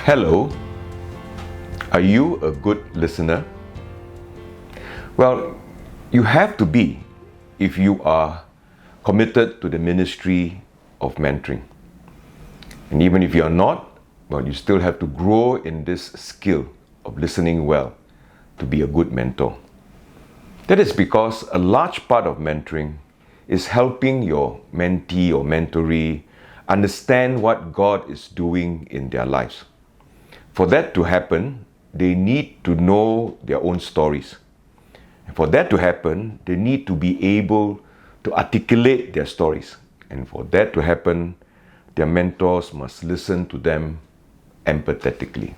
Hello, are you a good listener? Well, you have to be if you are committed to the ministry of mentoring. And even if you're not, well, you still have to grow in this skill of listening well to be a good mentor. That is because a large part of mentoring is helping your mentee or mentoree understand what God is doing in their lives. For that to happen, they need to know their own stories. And for that to happen, they need to be able to articulate their stories. And for that to happen, their mentors must listen to them empathetically.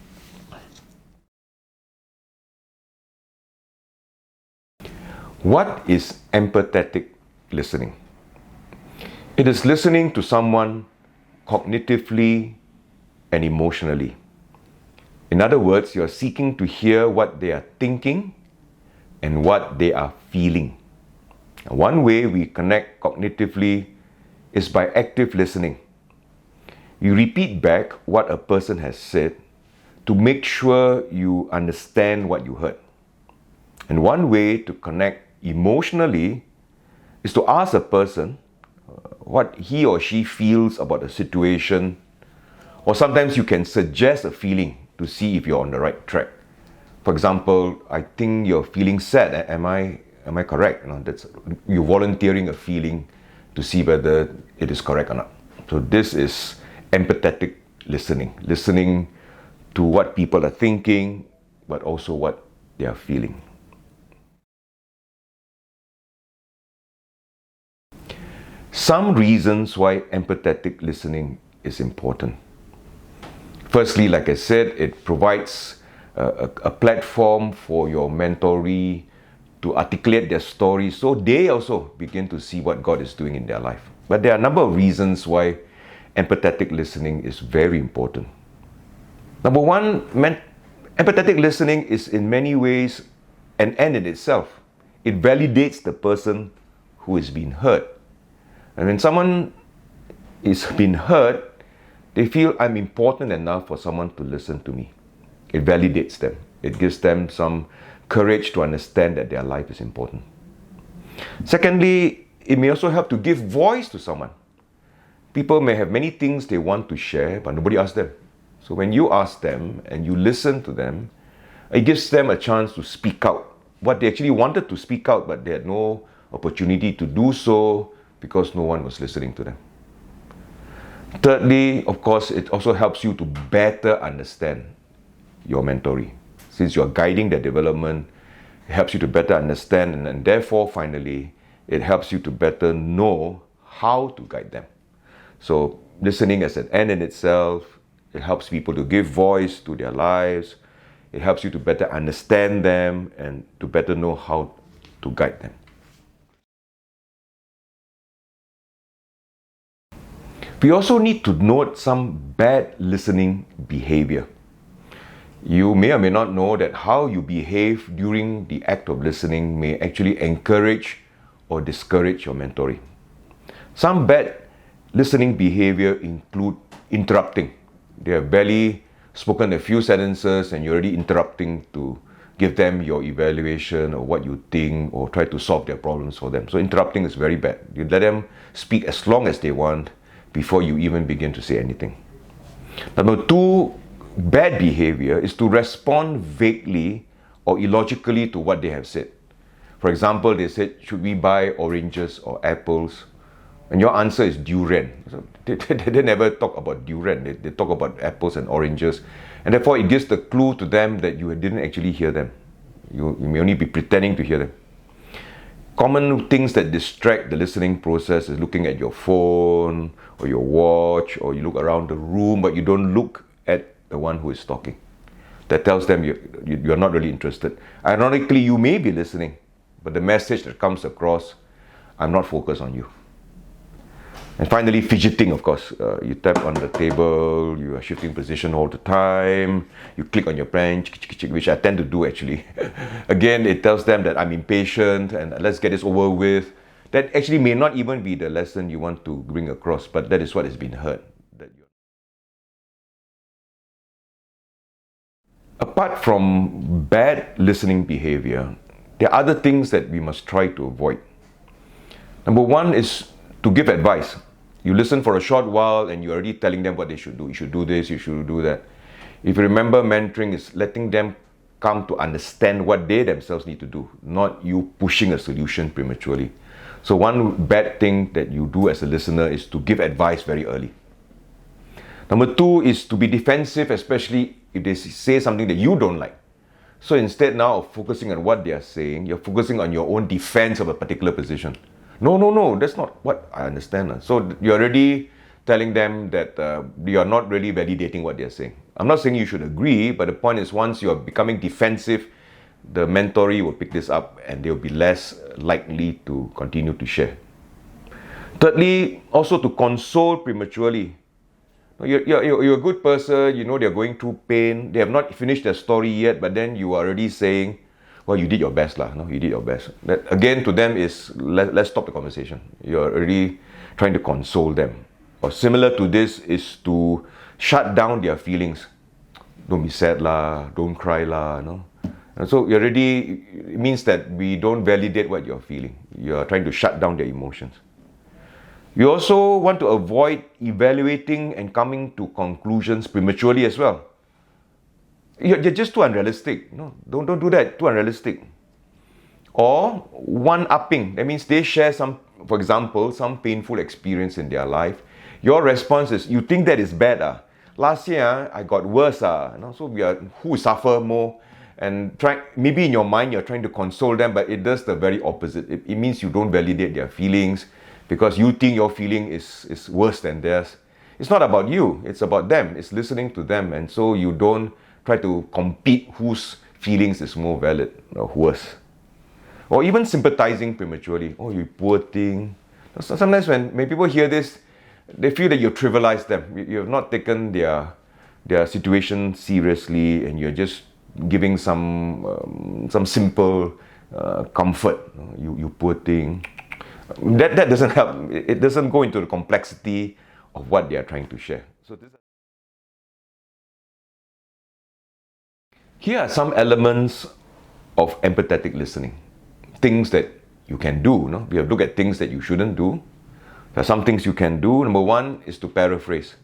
What is empathetic listening? It is listening to someone cognitively and emotionally. In other words, you're seeking to hear what they are thinking and what they are feeling. One way we connect cognitively is by active listening. You repeat back what a person has said to make sure you understand what you heard. And one way to connect emotionally is to ask a person what he or she feels about a situation, or sometimes you can suggest a feeling to see if you're on the right track. For example, I think you're feeling sad. Am I correct? You're volunteering a feeling to see whether it is correct or not. So this is empathetic listening. Listening to what people are thinking, but also what they are feeling. Some reasons why empathetic listening is important. Firstly, like I said, it provides a platform for your mentoree to articulate their story so they also begin to see what God is doing in their life. But there are a number of reasons why empathetic listening is very important. Number one, empathetic listening is in many ways an end in itself. It validates the person who is being heard. And when someone is being heard, they feel I'm important enough for someone to listen to me. It validates them. It gives them some courage to understand that their life is important. Secondly, it may also help to give voice to someone. People may have many things they want to share, but nobody asks them. So when you ask them and you listen to them, it gives them a chance to speak out. What they actually wanted to speak out, but they had no opportunity to do so because no one was listening to them. Thirdly, of course, it also helps you to better understand your mentoree. Since you're guiding their development, it helps you to better understand, and therefore, finally, it helps you to better know how to guide them. So, listening as an end in itself, it helps people to give voice to their lives. It helps you to better understand them and to better know how to guide them. We also need to note some bad listening behavior. You may or may not know that how you behave during the act of listening may actually encourage or discourage your mentoree. Some bad listening behavior include interrupting. They have barely spoken a few sentences and you're already interrupting to give them your evaluation or what you think or try to solve their problems for them. So interrupting is very bad. You let them speak as long as they want before you even begin to say anything. Number two, bad behavior is to respond vaguely or illogically to what they have said. For example, they said, should we buy oranges or apples? And your answer is durian. So they never talk about durian. They talk about apples and oranges. And therefore, it gives the clue to them that you didn't actually hear them. You may only be pretending to hear them. Common things that distract the listening process is looking at your phone or your watch, or you look around the room, but you don't look at the one who is talking. That tells them you're not really interested. Ironically, you may be listening, but the message that comes across, I'm not focused on you. And finally, fidgeting, of course. You tap on the table, you are shifting position all the time, you click on your pen, which I tend to do actually. Again, it tells them that I'm impatient and let's get this over with. That actually may not even be the lesson you want to bring across, but that is what has been heard. Apart from bad listening behavior, there are other things that we must try to avoid. Number one is to give advice. You listen for a short while and you're already telling them what they should do. You should do this, you should do that. If you remember, mentoring is letting them come to understand what they themselves need to do, not you pushing a solution prematurely. So one bad thing that you do as a listener is to give advice very early. Number two is to be defensive, especially if they say something that you don't like. So instead now of focusing on what they are saying, you're focusing on your own defense of a particular position. No, that's not what I understand. So you're already telling them that you're not really validating what they're saying. I'm not saying you should agree, but the point is once you're becoming defensive, the mentoree will pick this up and they'll be less likely to continue to share. Thirdly, also to console prematurely. You're a good person, you know they're going through pain, they have not finished their story yet, but then you are already saying, well, you did your best lah, no? You did your best. That again to them is, let's stop the conversation. You're already trying to console them. Or similar to this is to shut down their feelings. Don't be sad lah, don't cry lah, no? And so it means that we don't validate what you're feeling. You're trying to shut down their emotions. You also want to avoid evaluating and coming to conclusions prematurely as well. You're just too unrealistic. No, don't do that. Too unrealistic. Or one-upping. That means they share some, for example, some painful experience in their life. Your response is, you think that is bad. Last year, I got worse. So we are who suffer more. And maybe in your mind, you're trying to console them, but it does the very opposite. It means you don't validate their feelings because you think your feeling is worse than theirs. It's not about you. It's about them. It's listening to them. And so you don't try to compete whose feelings is more valid or worse. Or even sympathizing prematurely. Oh, you poor thing. Sometimes when people hear this, they feel that you trivialize them. You have not taken their situation seriously and you're just giving some simple comfort. You poor thing. That doesn't help. It doesn't go into the complexity of what they are trying to share. Here are some elements of empathetic listening. Things that you can do. No? We have looked at things that you shouldn't do. There are some things you can do. Number one is to paraphrase.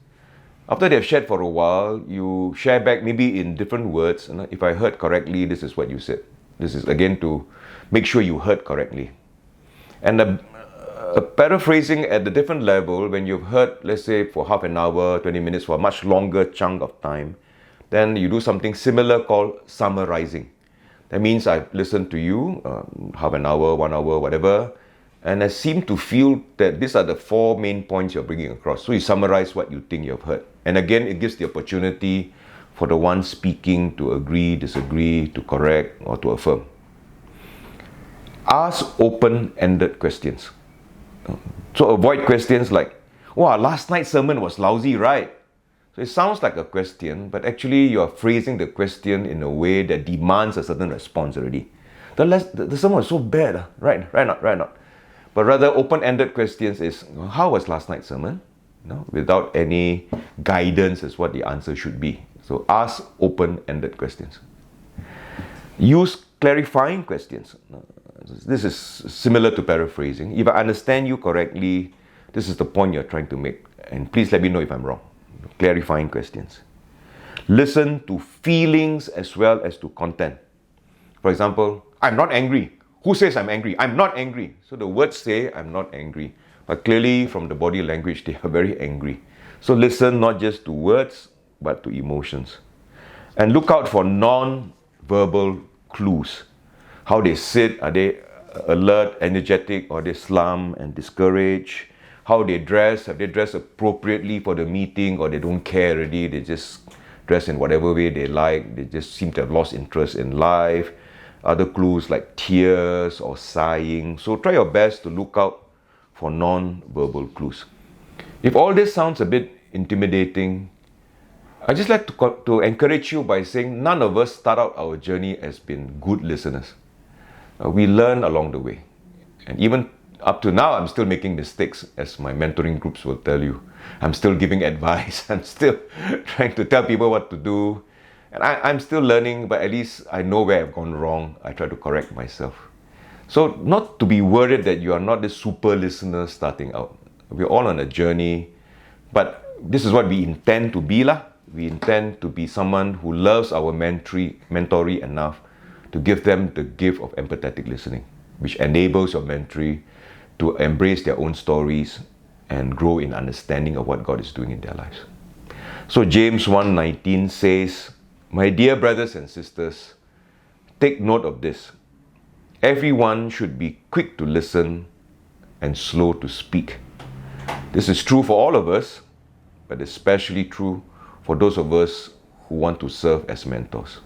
After they've shared for a while, you share back maybe in different words. If I heard correctly, this is what you said. This is again to make sure you heard correctly. And paraphrasing at the different level, when you've heard, let's say, for half an hour, 20 minutes, for a much longer chunk of time, then you do something similar called summarizing. That means I've listened to you, half an hour, 1 hour, whatever, and I seem to feel that these are the 4 main points you're bringing across. So you summarize what you think you've heard. And again, it gives the opportunity for the one speaking to agree, disagree, to correct, or to affirm. Ask open-ended questions. So avoid questions like, wow, last night's sermon was lousy, right? So it sounds like a question, but actually you are phrasing the question in a way that demands a certain response already. The sermon was so bad, right not. But rather open-ended questions is, how was last night's sermon? Without any guidance as what the answer should be. So ask open-ended questions. Use clarifying questions. This is similar to paraphrasing. If I understand you correctly, this is the point you're trying to make. And please let me know if I'm wrong. Clarifying questions. Listen to feelings as well as to content. For example, I'm not angry. Who says I'm angry? I'm not angry. So the words say I'm not angry. But clearly from the body language, they are very angry. So listen not just to words, but to emotions. And look out for non-verbal clues. How they sit, are they alert, energetic, or they slump and discouraged? How they dress, have they dressed appropriately for the meeting, or they don't care already, they just dress in whatever way they like, they just seem to have lost interest in life. Other clues like tears or sighing. So try your best to look out for non-verbal clues. If all this sounds a bit intimidating, I'd just like to encourage you by saying none of us start out our journey as being good listeners. We learn along the way. And even up to now, I'm still making mistakes, as my mentoring groups will tell you. I'm still giving advice. I'm still trying to tell people what to do. And I'm still learning, but at least I know where I've gone wrong. I try to correct myself. So not to be worried that you are not the super listener starting out. We're all on a journey, but this is what we intend to be lah. We intend to be someone who loves our mentoree enough to give them the gift of empathetic listening, which enables your mentoree to embrace their own stories and grow in understanding of what God is doing in their lives. So James 1:19 says, "My dear brothers and sisters, take note of this. Everyone should be quick to listen and slow to speak." This is true for all of us, but especially true for those of us who want to serve as mentors.